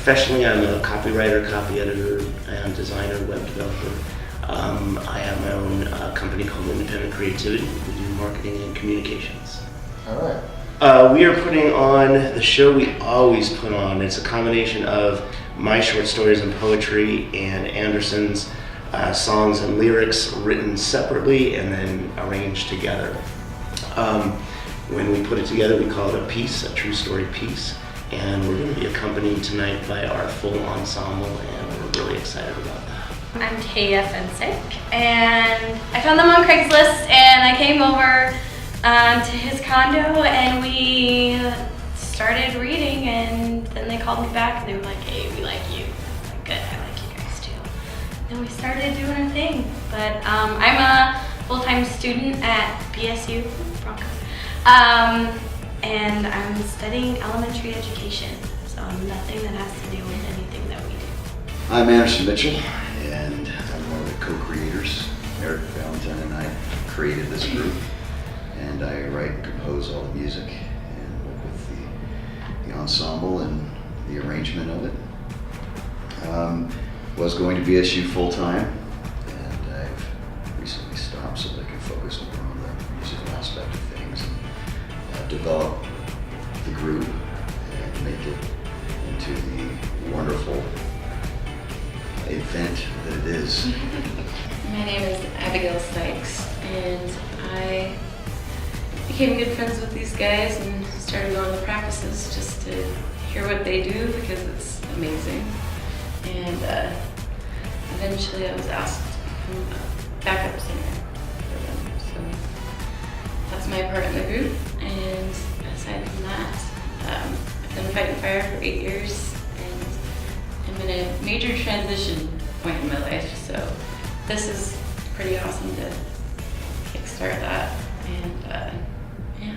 Professionally, I'm a copywriter, copy editor, and designer, web developer. I have my own company called Independent Creativity. We do marketing and communications. All right. We are putting on the show we always put on. It's a combination of my short stories and poetry and Anderson's songs and lyrics written separately and then arranged together. When we put it together, we call it a piece, a true story piece. And we're going to be accompanied tonight by our full ensemble, and we're really excited about that. I'm Taya Fensick, and I found them on Craigslist, and I came over to his condo, and we started reading, and then they called me back, and they were like, hey, we like you. I was like, good, I like you guys too. Then we started doing our thing, but I'm a full-time student at BSU, Broncos. And I'm studying elementary education, so nothing that has to do with anything that we do. I'm Anderson Mitchell, and I'm one of the co-creators. Eric Valentine and I created this group, and I write and compose all the music and work with the ensemble and the arrangement of it. Was going to BSU full-time, and I've recently stopped so that I can focus more on the musical aspect of things and develop the group and make it into the wonderful event that it is. My name is Abigail Sykes, and I became good friends with these guys and started going to practices just to hear what they do because it's amazing. And eventually I was asked to become a backup singer for them. So that's my part in the group. And aside from that, I've been fighting fire for 8 years, and I'm in a major transition point in my life. So this is pretty awesome to kickstart that. And yeah.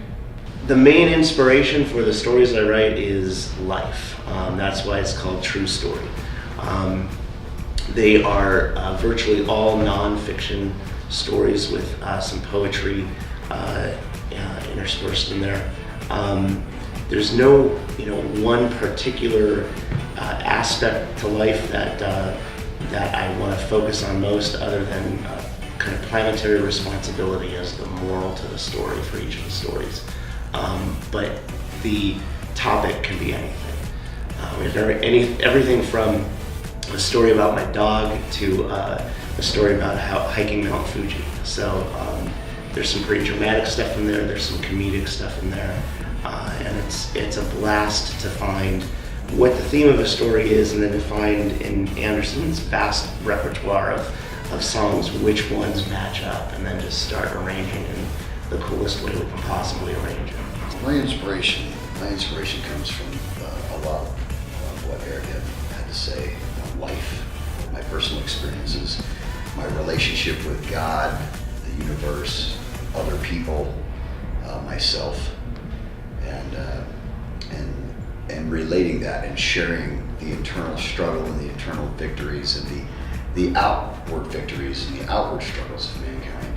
The main inspiration for the stories I write is life. That's why it's called True Story. They are virtually all non-fiction stories with some poetry interspersed in there. There's no, one particular aspect to life that I want to focus on most, other than kind of planetary responsibility as the moral to the story for each of the stories. But the topic can be anything. We have everything from a story about my dog to a story about hiking Mount Fuji. So there's some pretty dramatic stuff in there. There's some comedic stuff in there, and it's a blast to find what the theme of a story is, and then to find in Anderson's vast repertoire of songs which ones match up, and then just start arranging in the coolest way we can possibly arrange it. My inspiration comes from a lot of what Eric had to say about life, my personal experiences, my relationship with God, the universe, other people, myself, and relating that and sharing the internal struggle and the internal victories and the outward victories and the outward struggles of mankind,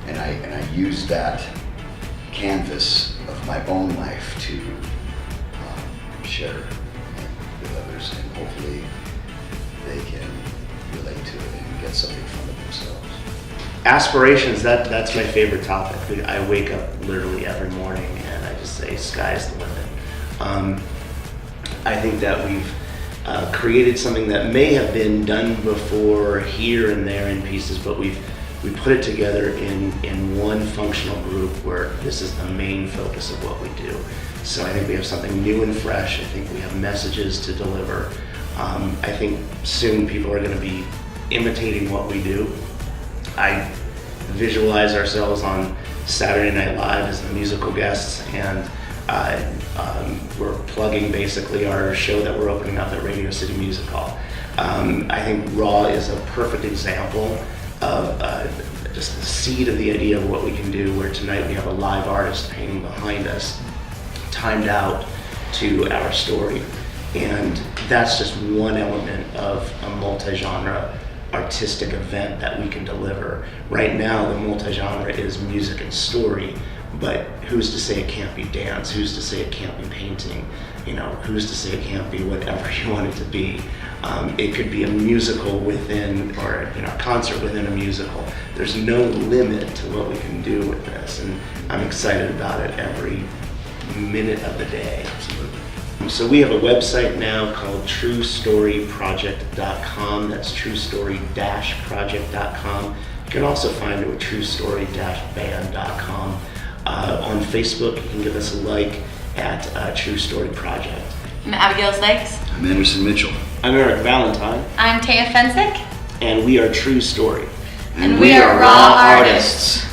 and I use that canvas of my own life to share with others, and hopefully they can relate to it and get something from it themselves. Aspirations, that's my favorite topic. I wake up literally every morning and I just say, sky's the limit. I think that we've created something that may have been done before here and there in pieces, but we put it together in one functional group where this is the main focus of what we do. So I think we have something new and fresh. I think we have messages to deliver. I think soon people are going to be imitating what we do. I visualize ourselves on Saturday Night Live as the musical guests, and we're plugging basically our show that we're opening up at Radio City Music Hall. I think Raw is a perfect example of just the seed of the idea of what we can do, where tonight we have a live artist painting behind us, timed out to our story. And that's just one element of a multi-genre artistic event that we can deliver. Right now, the multi-genre is music and story, but who's to say it can't be dance? Who's to say it can't be painting? Who's to say it can't be whatever you want it to be? It could be a musical within, or a concert within a musical. There's no limit to what we can do with this, and I'm excited about it every minute of the day. Absolutely. So we have a website now called truestoryproject.com. That's truestory-project.com. You can also find it with truestory-band.com. On Facebook, you can give us a like at True Story Project. I'm Abigail Sykes. I'm Anderson Mitchell. I'm Eric Valentine, I'm Taya Fensick. and we are True Story. And we are raw artists.